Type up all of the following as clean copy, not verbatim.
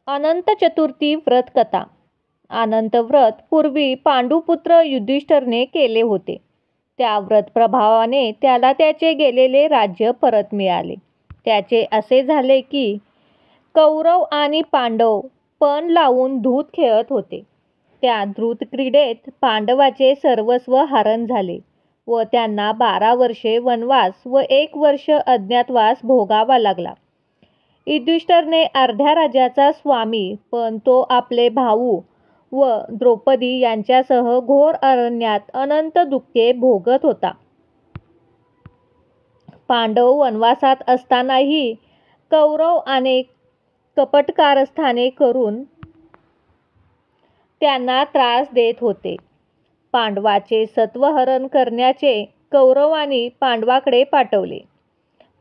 अनंत चतुर्थी व्रत कथा. अनंत व्रत पूर्वी पांडुपुत्र युधिष्ठिरने केले होते. त्या व्रत प्रभावाने त्याला त्याचे गेलेले राज्य परत मिळाले. त्याचे असे झाले की कौरव आणि पांडव पण लावून धूत खेळत होते. त्या धूत क्रीडेत पांडवाचे सर्वस्व हरण झाले व त्यांना 12 वर्षे वनवास व 1 वर्ष अज्ञातवास भोगावा लागला. युधिष्ठिरने अर्ध्या राज्याचा स्वामी, पण तो आपले भाऊ व द्रौपदी यांच्यासह घोर अरण्यात अनंत दुःखे भोगत होता. पांडव वनवासात असतानाही कौरव अनेक कपटकारस्थाने करून त्यांना त्रास देत होते. पांडवाचे सत्वहरण करण्याचे कौरवांनी पांडवाकडे पाठवले,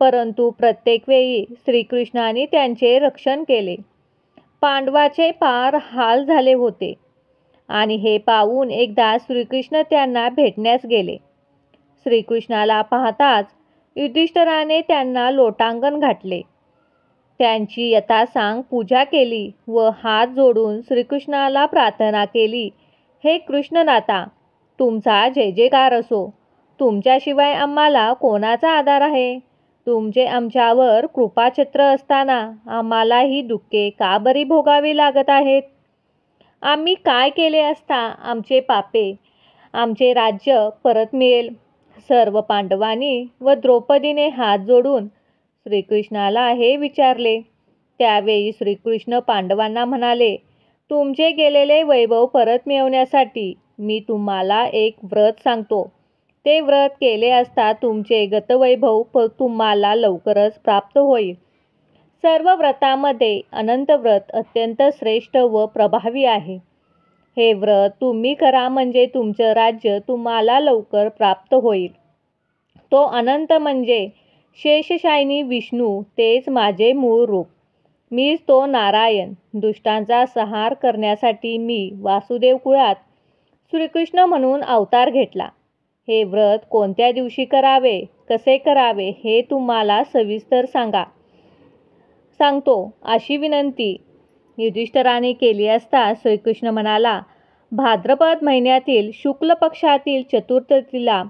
परंतु प्रत्येक वेळी श्रीकृष्णाने त्यांचे रक्षण केले. पांडवाचे फार हाल झाले होते आणि हे पाहून एकदा श्रीकृष्ण त्यांना भेटण्यास गेले. श्रीकृष्णाला पाहताच युधिष्ठिराने त्यांना लोटांगण घातले, त्यांची यथासांग पूजा केली व हात जोडून श्रीकृष्णाला प्रार्थना केली, हे कृष्णनाथा, तुमचा जय जयकार असो. तुमच्याशिवाय आम्हाला कोणाचा आधार आहे? तुमचे आमच्यावर कृपाछत्र असताना आम्हाला ही दुःखे का बरी भोगावी लागत आहेत? आम्ही काय केले असता आमचे पापे, आमचे राज्य परत मिळेल? सर्व पांडवांनी व द्रौपदीने हात जोडून श्रीकृष्णाला हे विचारले. त्यावेळी श्रीकृष्ण पांडवांना म्हणाले, तुमचे गेलेले वैभव परत मिळवण्यासाठी मी तुम्हाला एक व्रत सांगतो. ते व्रत केले असता तुमचे गतवैभव तुम्हाला लवकरच प्राप्त होईल. सर्व व्रतामध्ये अनंत व्रत अत्यंत श्रेष्ठ व प्रभावी आहे. हे व्रत तुम्ही करा म्हणजे तुमचं राज्य तुम्हाला लवकर प्राप्त होईल. तो अनंत म्हणजे शेषशायिनी विष्णू, तेच माझे मूळ रूप. मीच तो नारायण. दुष्टांचा संहार करण्यासाठी मी वासुदेव कुळात श्रीकृष्ण म्हणून अवतार घेतला. हे व्रत कोणत्या दिवशी करावे, कसे करावे हे तुम्हाला सविस्तर सांगतो अशी विनंती युधिष्ठिराने केली असता श्रीकृष्ण म्हणाला, भाद्रपद महिन्यातील शुक्ल पक्षातील चतुर्थीला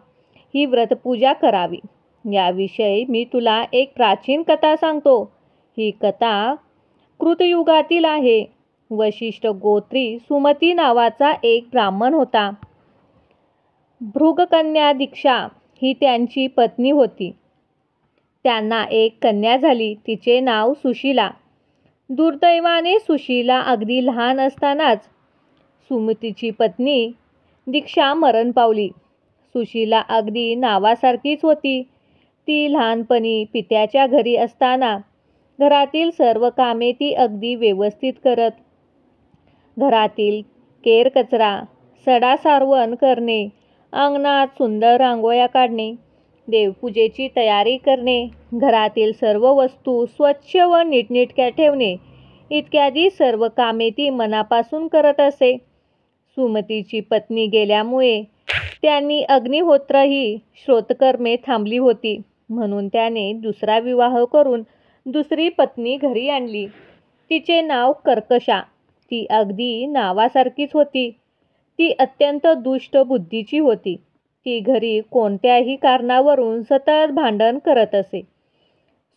ही व्रतपूजा करावी. याविषयी मी तुला एक प्राचीन कथा सांगतो. ही कथा कृतयुगातील आहे. वशिष्ठ गोत्री सुमती नावाचा एक ब्राह्मण होता. भृगकन्या दीक्षा ही त्यांची पत्नी होती. त्यांना एक कन्या झाली, तिचे नाव सुशीला. दुर्दैवाने सुशीला अगदी लहान असतानाच सुमतीची पत्नी दीक्षा मरण पावली. सुशीला अगदी नावासारखीच होती. ती लहानपणी पित्याच्या घरी असताना घरातील सर्व कामे ती अगदी व्यवस्थित करत. घरातील केरकचरा, सडासारवण करणे, अंगणात सुंदर रांगोळ्या काढणे, देवपूजेची तयारी करणे, घरातील सर्व वस्तू स्वच्छ व नीटनेटक्या ठेवणे इत्यादी सर्व कामे ती मनापासून करत असे. सुमतीची पत्नी गेल्यामुळे त्यांनी अग्निहोत्र ही श्रोतकर्मे थांबली होती, म्हणून त्याने दुसरा विवाह करून दुसरी पत्नी घरी आणली. तिचे नाव कर्कशा. ती अगदी नावासारखीच होती. ती अत्यंत दुष्ट बुद्धीची होती. ती घरी कोणत्याही कारणावरून सतत भांडण करत असे.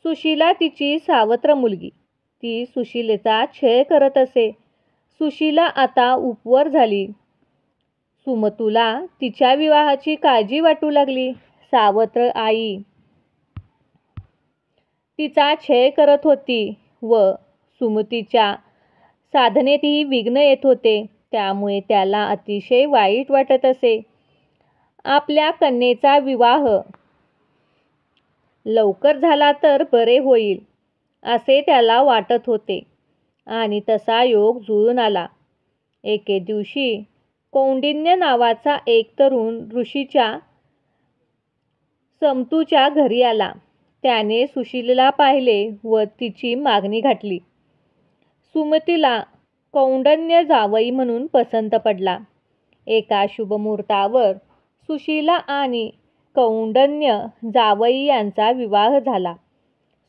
सुशीला तिची सावत्र मुलगी. ती सुशीलेचा छळ करत असे. सुशीला आता उपवर झाली. सुमतूला तिच्या विवाहाची काळजी वाटू लागली. सावत्र आई तिचा छळ करत होती व सुमतीच्या साधनेतही विघ्न येत होते. त्यामुळे त्याला अतिशय वाईट वाटत असे. आपल्या कन्येचा विवाह लवकर झाला तर बरे होईल असे त्याला वाटत होते आणि तसा योग जुळून आला. एके दिवशी कौंडिन्य नावाचा एक तरुण ऋषीच्या समतूच्या घरी आला. त्याने सुशीलेला पाहिले व तिची मागणी घातली. सुमतीला कौंडन्य जावई म्हणून पसंत पडला. एका शुभमुहूर्तावर सुशीला आणि कौंडन्य जावई यांचा विवाह झाला.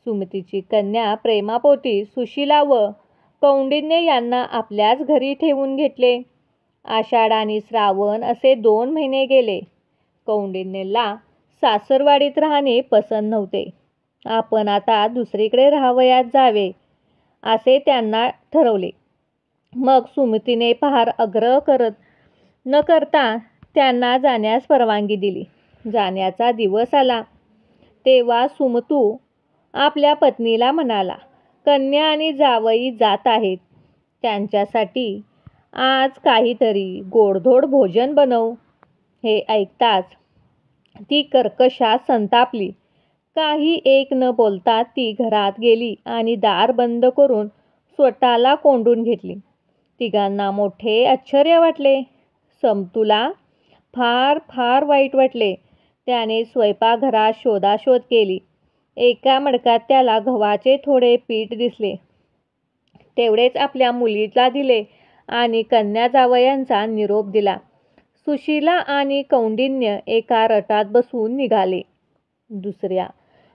सुमतीची कन्या प्रेमापोटी सुशीला व कौंडिन्य यांना आपल्याच घरी ठेवून घेतले. आषाढ आणि श्रावण असे 2 महिने गेले. कौंडिन्यला सासरवाडीत राहणे पसंत नव्हते. आपण आता दुसरीकडे राहावयास जावे असे त्यांना ठरवले. मग सुमतीने फार आग्रह न करता त्यांना जाण्यास परवानगी दिली. जाण्याचा दिवस आला तेव्हा सुमतू आपल्या पत्नीला म्हणाला, कन्या आणि जावई जात आहेत. त्यांच्यासाठी आज काहीतरी गोडधोड भोजन बनव. हे ऐकताच ती कर्कशात संतापली. काही एक न बोलता ती घरात गेली आणि दार बंद करून स्वतःला कोंडून घेतली. तिघांना मोठे आश्चर्य वाटले. समतूला फार फार वाईट वाटले. त्याने स्वयंपाकघरात शोधाशोध केली. एका मडक्यात त्याला गव्हाचे थोडे पीठ दिसले. तेवढेच आपल्या मुलीला दिले आणि कन्या जावयांचा निरोप दिला. सुशीला आणि कौंडिन्य एका रथात बसून निघाले.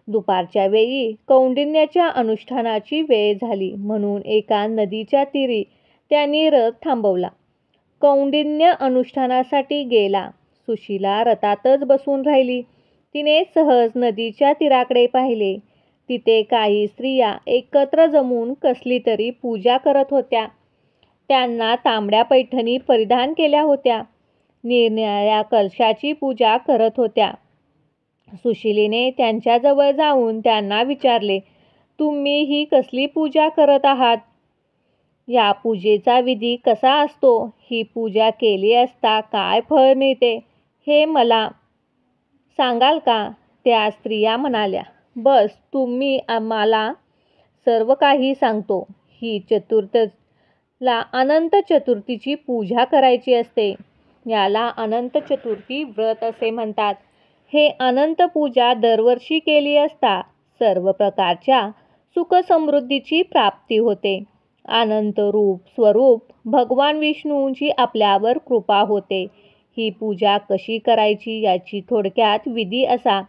दुपारच्या वेळी कौंडिन्याच्या अनुष्ठानाची वेळ झाली म्हणून एका नदीच्या तीरी त्यांनी रथ थांबवला. कौंडिन्य अनुष्ठानासाठी गेला. सुशीला रथातच बसून राहिली. तिने सहज नदीच्या तीराकडे पाहिले. तिथे काही स्त्रिया एकत्र जमून कसली तरी पूजा करत होत्या. त्यांना तांबड्या पैठणी परिधान केल्या होत्या. निरनिराळ्या कलशाची पूजा करत होत्या. सुशीलेने त्यांच्याजवळ जाऊन त्यांना विचारले, तुम्ही ही कसली पूजा करत आहात? या पूजेचा विधी कसा असतो? ही पूजा केली असता काय फळ मिळते हे मला सांगाल का? त्या स्त्रिया म्हणाल्या, बस तुम्ही आम्हाला सर्व काही सांगतो. ही चतुर्थीला अनंत चतुर्थीची पूजा करायची असते. याला अनंत चतुर्थी व्रत असे म्हणतात. हे अनंत पूजा दरवर्षी केली असता सर्व प्रकारच्या सुखसमृद्धीची प्राप्ती होते. अनंत रूप स्वरूप भगवान विष्णूंची आपल्यावर कृपा होते. ही पूजा कशी करायची याची थोडक्यात विधी असा.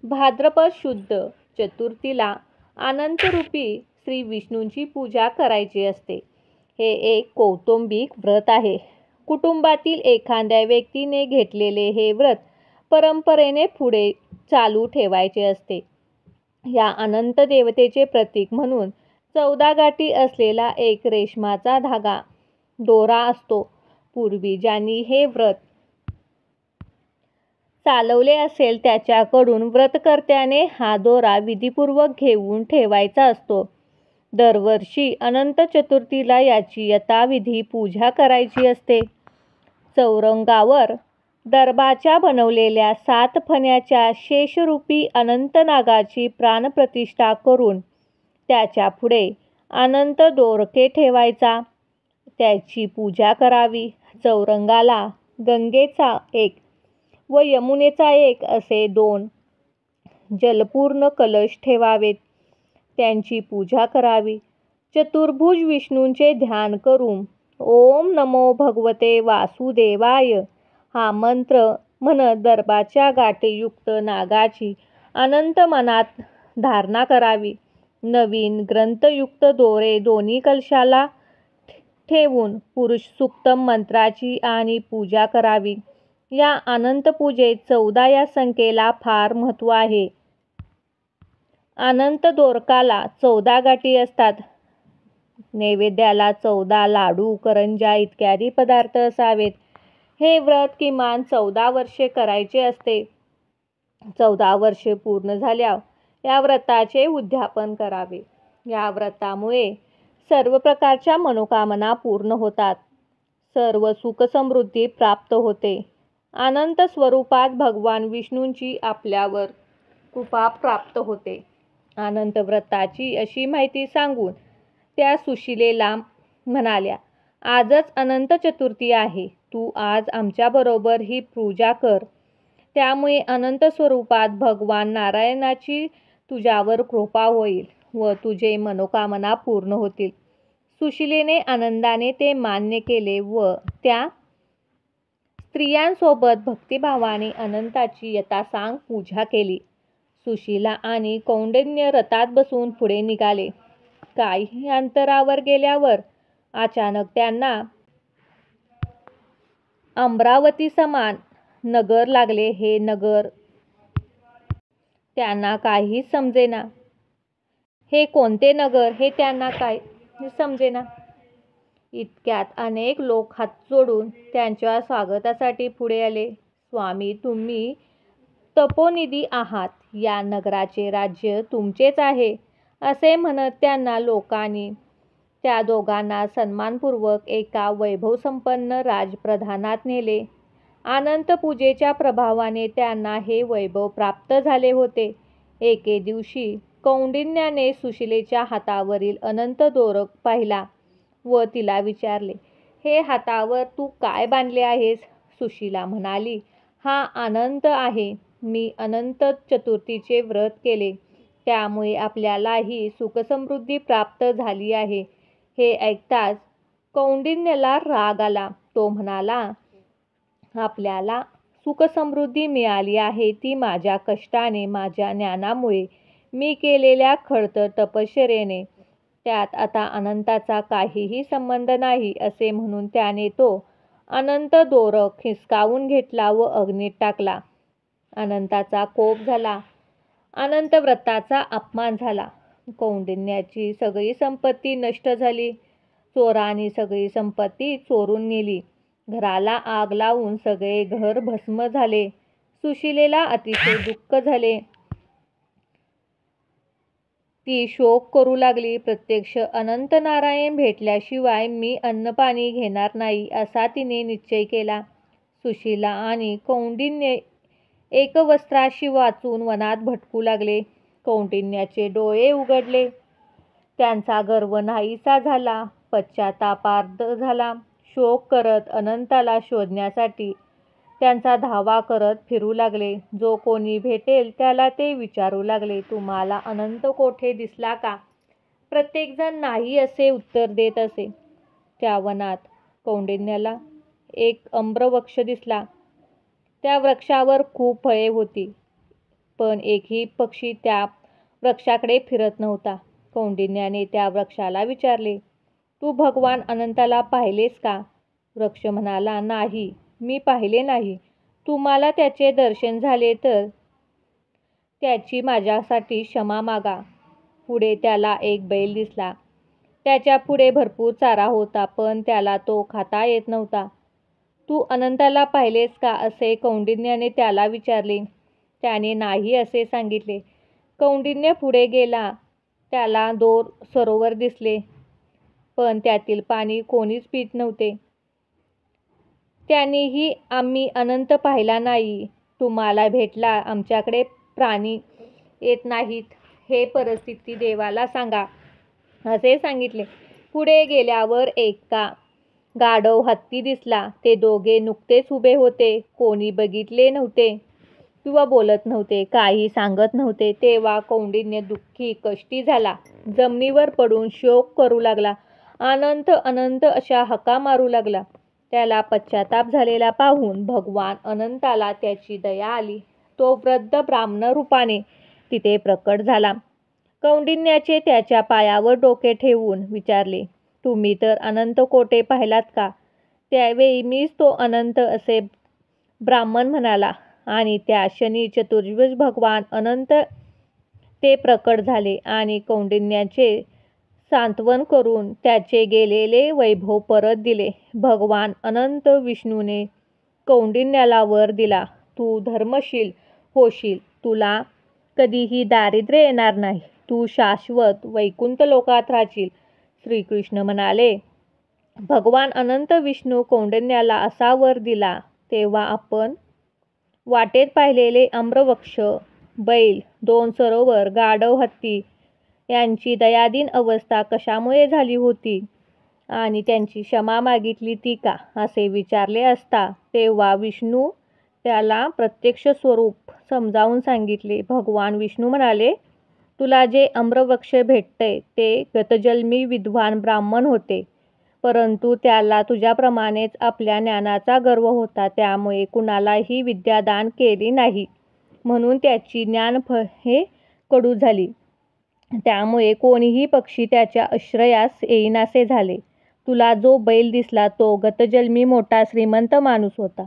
भाद्रपद शुद्ध चतुर्थीला अनंतरूपी श्री विष्णूंची पूजा करायची असते. हे एक कौटुंबिक व्रत आहे. कुटुंबातील एखाद्या व्यक्तीने घेतलेले हे व्रत परंपरेने पुढे चालू ठेवायचे असते. या अनंत देवतेचे प्रतीक म्हणून 14 गाठी असलेला एक रेशमाचा दोरा असतो. पूर्वी ज्यांनी हे व्रत चालवले असेल त्याच्याकडून व्रतकर्त्याने हा दोरा विधीपूर्वक घेऊन ठेवायचा असतो. दरवर्षी अनंत चतुर्थीला याची यथाविधी पूजा करायची असते. चौरंगावर दर्भाच्या बनवलेल्या 7 फण्याच्या शेषरूपी अनंत नागाची प्राणप्रतिष्ठा करून त्याच्या पुढे अनंत दोरके ठेवायचा. त्याची पूजा करावी. चौरंगाला गंगेचा एक व यमुनेचा एक असे 2 जलपूर्ण कलश ठेवावेत. त्यांची पूजा करावी. चतुर्भुज विष्णूंचे ध्यान करून ओम नमो भगवते वासुदेवाय हा मंत्र म्हणत दर्भाच्या गाठीयुक्त नागाची अनंत मनात धारणा करावी. नवीन ग्रंथयुक्त दोरे दोन्ही कलशाला ठेवून पुरुष सूक्तम मंत्राची आणि पूजा करावी. या अनंत पूजेत 14 या संख्येला फार महत्त्व आहे. अनंत दोरकाला 14 गाठी असतात. नैवेद्याला 14 लाडू, करंज्या इत्यादी पदार्थ असावेत. हे व्रत किमान 14 वर्षे करायचे असते. 14 वर्षे पूर्ण झाल्यावर या व्रताचे उद्यापन करावे. या व्रतामुळे सर्व प्रकारच्या मनोकामना पूर्ण होतात. सर्व सुखसमृद्धी प्राप्त होते. अनंत स्वरूपात भगवान विष्णूंची आपल्यावर कृपा प्राप्त होते. अनंत व्रताची अशी माहिती सांगून त्या सुशीलेला म्हणाल्या, आजच अनंत चतुर्थी आहे. तू आज आमच्याबरोबर ही पूजा कर. त्यामुळे अनंत स्वरूपात भगवान नारायणाची तुझ्यावर कृपा होईल व तुझे मनोकामना पूर्ण होतील. सुशीलेने आनंदाने ते मान्य केले व त्या स्त्रियांसोबत भक्तिभावाने अनंताची यथासांग पूजा केली. सुशीला आणि कौंडिन्य रथात बसून पुढे निघाले. काही अंतरावर गेल्यावर अचानक त्यांना अमरावती समान नगर लागले. हे नगर त्यांना काहीच समजेना. हे कोणते नगर हे त्यांना काही समजेना. इतक्यात अनेक लोक हात जोडून त्यांच्या स्वागतासाठी पुढे आले. स्वामी, तुम्ही तपोनिधी आहात. या नगराचे राज्य तुमचेच आहे, असे म्हणत त्यांना लोकांनी त्या दोघांना सन्मानपूर्वक एका वैभवसंपन्न राजप्रधानात नेले. अनंत पूजेच्या प्रभावाने त्यांना हे वैभव प्राप्त झाले होते. एके दिवशी कौंडिन्याने सुशिलेच्या हातावरील अनंत दोरक पाहिला व तिला विचारले, हे हातावर तू काय बांधले आहेस? सुशिला म्हणाली, हा अनंत आहे. मी अनंत चतुर्थीचे व्रत केले, त्यामुळे आपल्यालाही सुखसमृद्धी प्राप्त झाली आहे. हे ऐकताच कौंडिन्याला राग आला. तो म्हणाला, आपल्याला सुखसमृद्धी मिळाली आहे ती माझ्या कष्टाने, माझ्या ज्ञानामुळे, मी केलेल्या खडतर तपश्चर्येने. त्यात आता अनंताचा काहीही संबंध नाही. असे म्हणून त्याने तो अनंत दोरक हिसकावून घेतला व अग्नीत टाकला. अनंताचा कोप झाला. अनंत व्रताचा अपमान झाला. कौंडिन्याची सगळी संपत्ती नष्ट झाली. चोरांनी सगळी संपत्ती चोरून नेली. घराला आग लावून सगळे घर भस्म झाले. सुशिलेला अतिशय दुःख झाले. ती शोक करू लागली. प्रत्यक्ष अनंत नारायण भेटल्याशिवाय मी अन्नपाणी घेणार नाही, असा तिने निश्चय केला. सुशिला आणि कौंडिन्य एकवस्त्राशी वाचून वनात भटकू लागले. कौंडिन्याचे डोळे उघडले. त्यांचा गर्व नाहीसा झाला. पश्चातापार्ध झाला. शोक करत अनंताला शोधण्यासाठी त्यांचा धावा करत फिरू लागले. जो कोणी भेटेल त्याला ते विचारू लागले, तुम्हाला अनंत कोठे दिसला का? प्रत्येकजण नाही असे उत्तर देत असे. त्या वनात कौंडिन्याला एक आम्रवृक्ष दिसला. त्या वृक्षावर खूप फळे होती, पण एकही पक्षी त्या वृक्षाकडे फिरत नव्हता. कौंडिन्याने त्या वृक्षाला विचारले, तू भगवान अनंताला पाहिलेस का? वृक्ष म्हणाला, नाही, मी पाहिले नाही. तुम्हाला त्याचे दर्शन झाले तर त्याची माझ्यासाठी क्षमा मागा. पुढे त्याला एक बैल दिसला. त्याच्या पुढे भरपूर चारा होता, पण त्याला तो खाता येत नव्हता. तू अनंताला पाहिलेस का? असे कौंडिन्याने त्याला विचारले. त्याने नाही असे सांगितले. कौंडिन्य पुढे गेला. त्याला सरोवर दिसले, पण त्यातील पाणी कोणीच पित नव्हते. त्यानेही आम्ही अनंत पाहिला नाही. तुम्हाला भेटला, आमच्याकडे प्राणी येत नाहीत. हे परिस्थिती देवाला सांगा, असे सांगितले. पुढे गेल्यावर एका गाढव हत्ती दिसला. ते दोघे नुकतेच उभे होते. कोणी बघितले नव्हते किंवा बोलत नव्हते, काही सांगत नव्हते. तेव्हा कौंडिन्य दुःखी कष्टी झाला. जमिनीवर पडून शोक करू लागला. अनंत अनंत अशा हाका मारू लागला. त्याला पश्चाताप झालेला पाहून भगवान अनंताला त्याची दया आली. तो वृद्ध ब्राह्मण रूपाने तिथे प्रकट झाला. कौंडिन्याचे त्याच्या पायावर डोके ठेवून विचारले, तुम्ही तर अनंत कोठे पाहिलात का? त्यावेळी मीच तो अनंत, असे ब्राह्मण म्हणाला. आणि त्या क्षणी चतुर्भुज भगवान अनंत ते प्रकट झाले आणि कौंडिन्याचे सांत्वन करून त्याचे गेलेले वैभव परत दिले. भगवान अनंत विष्णूने कौंडिन्याला वर दिला, तू धर्मशील होशील. तुला कधीही दारिद्र्य येणार नाही. तू शाश्वत वैकुंठ लोकात राहशील. श्रीकृष्ण म्हणाले, भगवान अनंत विष्णू कौंडिन्याला असा वर दिला तेव्हा आपण वाटेत पाहिलेले आम्रवृक्ष, बैल, 2 सरोवर, गाढव हत्ती यांची दयादीन अवस्था कशामुळे झाली होती आणि त्यांची क्षमा मागितली ती का, असे विचारले असता तेव्हा विष्णू त्याला प्रत्यक्ष स्वरूप समजावून सांगितले. भगवान विष्णू म्हणाले, तुला जे आम्रवृक्ष भेटते ते गतजन्मी विद्वान ब्राह्मण होते, परंतु त्याला तुझ्याप्रमाणेच आपल्या ज्ञानाचा गर्व होता. त्यामुळे कुणालाही विद्या दान केली नाही, म्हणून त्याची ज्ञानफळे कडू झाली. त्यामुळे कोणीही पक्षी त्याच्या आश्रयास येईनासे झाले. तुला जो बैल दिसला तो गतजन्मी मोठा श्रीमंत माणूस होता.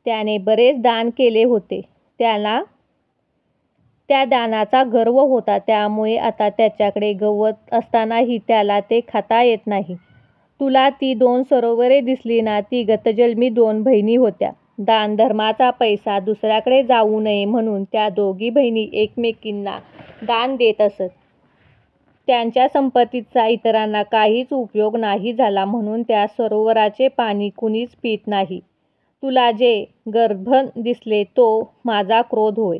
त्याने बरेच दान केले होते. त्याला त्या दानाचा गर्व होता. त्यामुळे आता त्याच्याकडे गवत असतानाही त्याला ते खाता येत नाही. तुला ती 2 सरोवरे दिसली ना, ती गतजन्मी 2 बहिणी होत्या. दानधर्माचा पैसा दुसऱ्याकडे जाऊ नये म्हणून त्या दोघी बहिणी एकमेकींना दान देत असत. त्यांच्या संपत्तीचा इतरांना काहीच उपयोग नाही झाला म्हणून त्या सरोवराचे पाणी कुणीच पीत नाही. तुला जे गर्भन दिसले तो माझा क्रोध होय.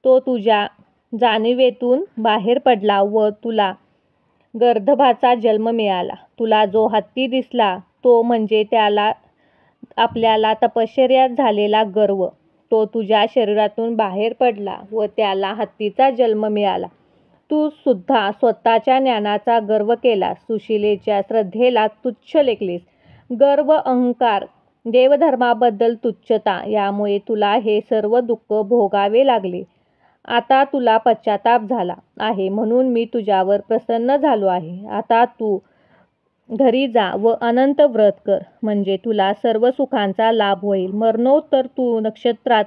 तो तुझ्या जाणिवेतून बाहेर पडला व तुला गर्दभाचा जन्म मिळाला. तुला जो हत्ती दिसला तो म्हणजे आपल्याला तपश्चर्यात झालेला गर्व. तो तुझ्या शरीरातून बाहेर पडला व त्याला हत्तीचा जन्म मिळाला. तू सुद्धा स्वतःच्या ज्ञानाचा गर्व केलास. सुशिलेच्या श्रद्धेला तुच्छ लेखलीस. गर्व, अहंकार, देवधर्माबद्दल तुच्छता यामुळे तुला हे सर्व दुःख भोगावे लागले. आता तुला पश्चाताप झाला आहे म्हणून मी तुझ्यावर प्रसन्न झालो आहे. आता तू घरी जा व अनंत व्रत कर, म्हणजे तुला सर्व सुखांचा लाभ होईल. मरणोत्तर तू नक्षत्रात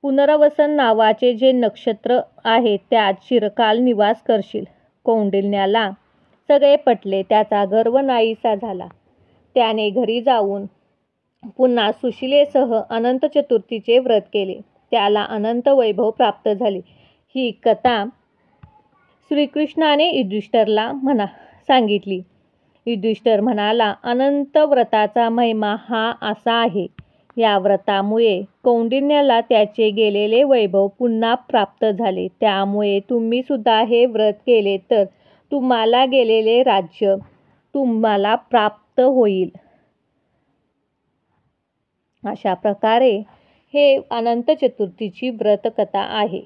पुनर्वसन नावाचे जे नक्षत्र आहे त्यात चिरकाल निवास करशील. कौंडिन्याला सगळे पटले. त्याचा गर्व नाहीसा झाला. त्याने घरी जाऊन पुन्हा सुशिलेसह अनंत चतुर्थीचे व्रत केले. त्याला अनंत वैभव प्राप्त झाले. ही कथा श्रीकृष्णाने युधिष्ठिराला सांगितली. युधिष्ठिर म्हणाला, अनंत व्रताचा महिमा हा असा आहे. या व्रतामुळे कौंडिन्याला त्याचे गेलेले वैभव पुन्हा प्राप्त झाले. त्यामुळे तुम्ही सुद्धा हे व्रत केले तर तुम्हाला गेलेले राज्य तुम्हाला प्राप्त होईल. अशा प्रकारे हे अनंत चतुर्थीची व्रतकथा आहे.